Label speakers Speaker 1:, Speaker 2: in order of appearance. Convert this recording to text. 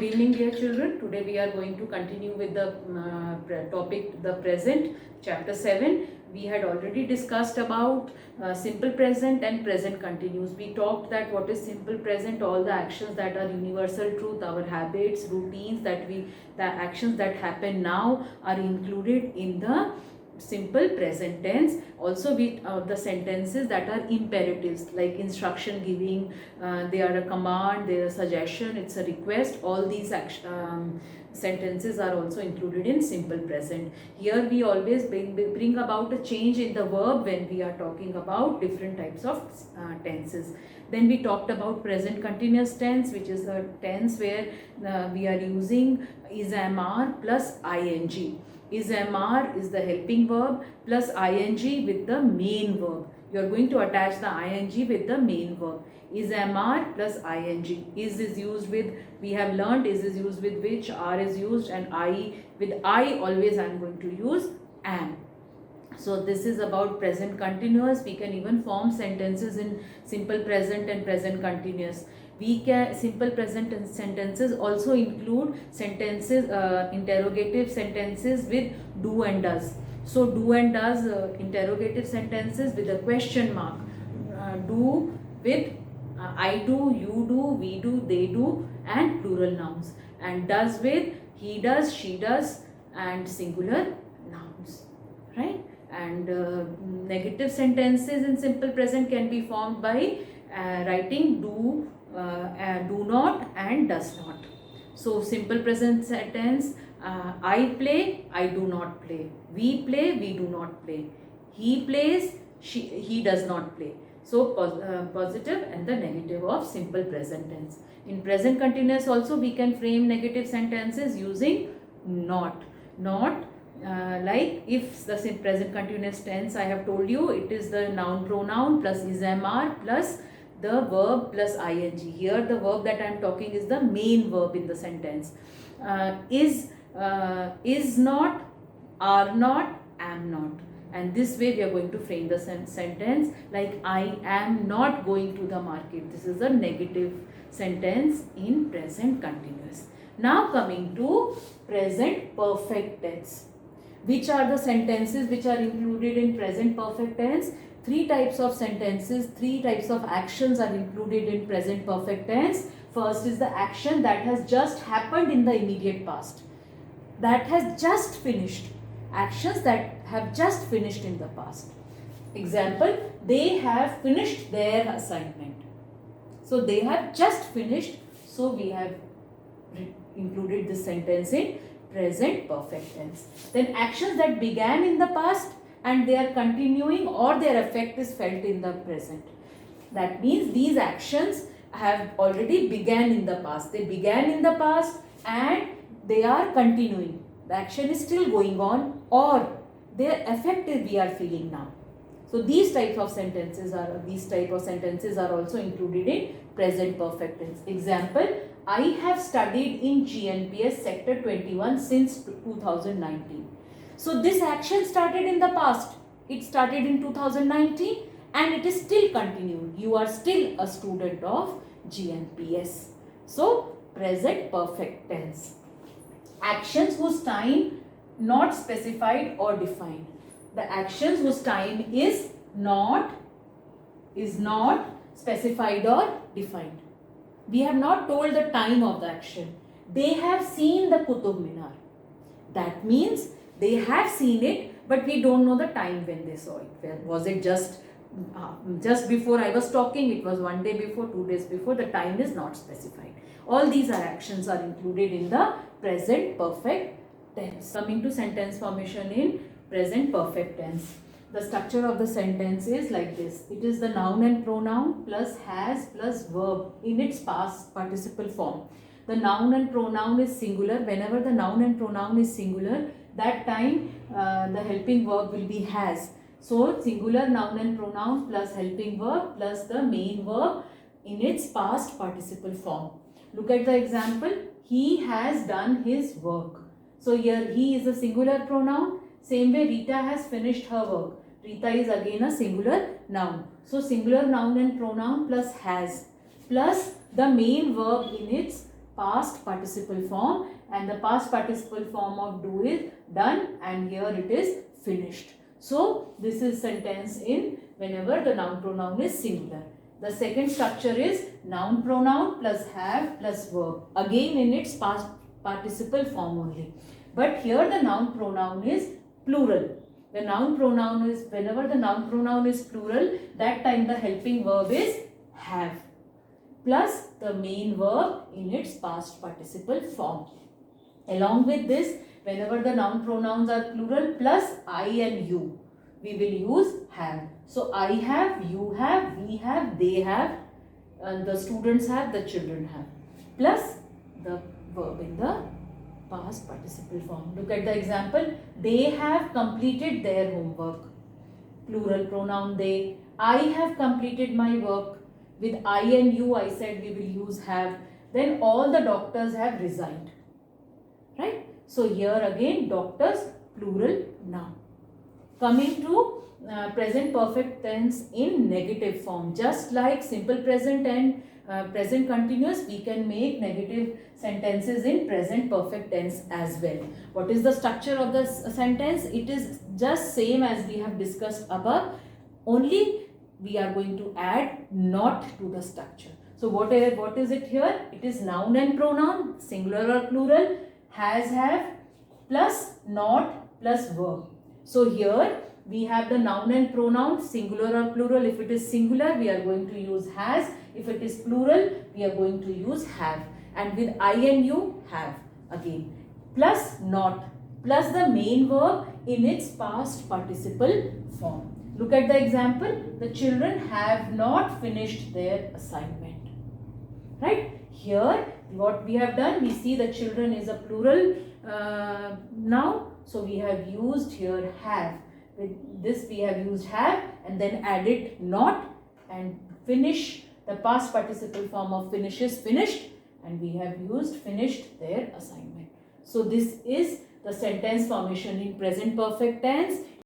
Speaker 1: Good evening, dear children. Today we are going to continue with the topic the present, chapter 7. We had already discussed about simple present and present continuous. We talked that what is simple present, all the actions that are universal truth, our habits, routines, the actions that happen now are included in the simple present tense. Also we the sentences that are imperatives like instruction giving, they are a command, they are a suggestion, it's a request. All these sentences are also included in simple present. Here we always bring about a change in the verb when we are talking about different types of tenses. Then we talked about present continuous tense, which is the tense where we are using is, am, are plus ing. Is, am, are is the helping verb plus ing with the main verb. You are going to attach the ing with the main verb. Is, am, are plus ing. Is used with, we have learned is used with which, are is used, and I, with I always I am going to use am. So this is about present continuous. We can even form sentences in simple present and present continuous. We can simple present sentences also include sentences, interrogative sentences with do and does. So do and does, interrogative sentences with a question mark. Do with I do, you do, we do, they do, and plural nouns. And does with he does, she does, and singular nouns, right? And negative sentences in simple present can be formed by writing do not and does not. So simple present sentence, I play, I do not play. We play, we do not play. He plays, he does not play. So positive and the negative of simple present tense. In present continuous also we can frame negative sentences using not. Like if the present continuous tense, I have told you, it is the noun pronoun plus is, am, are plus the verb plus ing. Here the verb that I am talking is the main verb in the sentence. Is not, are not, am not. And this way we are going to frame the sentence like I am not going to the market. This is a negative sentence in present continuous. Now coming to present perfect tense. Which are the sentences which are included in present perfect tense? Three types of sentences, three types of actions are included in present perfect tense. First is the action that has just happened in the immediate past. That has just finished. Actions that have just finished in the past. Example, they have finished their assignment. So they have just finished. So we have included this sentence in present perfect tense. Then actions that began in the past and they are continuing or their effect is felt in the present. That means these actions have already began in the past. They began in the past and they are continuing. The action is still going on or their effect we are feeling now. So these type of sentences are also included in present perfect tense. Example, I have studied in GNPS Sector 21 since 2019. So this action started in the past. It started in 2019 and it is still continuing. You are still a student of GNPS. So present perfect tense. Actions whose time not specified or defined. The actions whose time is not specified or defined. We have not told the time of the action. They have seen the Qutub Minar. That means they have seen it, but we don't know the time when they saw it. Was it just before I was talking? It was one day before, 2 days before. The time is not specified. All these actions are included in the present perfect tense. Coming to sentence formation in present perfect tense. The structure of the sentence is like this. It is the noun and pronoun plus has plus verb in its past participle form. The noun and pronoun is singular. Whenever the noun and pronoun is singular, that time the helping verb will be has. So singular noun and pronoun plus helping verb plus the main verb in its past participle form. Look at the example. He has done his work. So here he is a singular pronoun. Same way Rita has finished her work. Rita is again a singular noun. So singular noun and pronoun plus has plus the main verb in its past participle form, and the past participle form of do is done, and here it is finished. So this is sentence in whenever the noun pronoun is singular. The second structure is noun pronoun plus have plus verb, again in its past participle form only. But here the noun pronoun is plural. The noun pronoun is, whenever the noun pronoun is plural, that time the helping verb is have plus the main verb in its past participle form. Along with this, whenever the noun pronouns are plural plus I and you, we will use have. So I have, you have, we have, they have, and the students have, the children have, plus the verb in the past participle form. Look at the example. They have completed their homework. Plural pronoun they. I have completed my work. With I and you, I said we will use have. Then all the doctors have resigned. Right? So here again doctors, plural noun. Coming to present perfect tense in negative form. Just like simple present and present continuous, we can make negative sentences in present perfect tense as well. What is the structure of the sentence? It is just same as we have discussed above, only we are going to add not to the structure. So what is it here? It is noun and pronoun, singular or plural, has, have, plus not, plus verb. So here we have the noun and pronoun, singular or plural. If it is singular, we are going to use has. If it is plural, we are going to use have. And with I and you, have again. Plus not, plus the main verb in its past participle form. Look at the example. The children have not finished their assignment. Right? Here, what we have done, we see the children is a plural noun. So we have used here have. With this we have used have and then added not, and finish, the past participle form of finish is finished, and we have used finished their assignment. So this is the sentence formation in present perfect tense.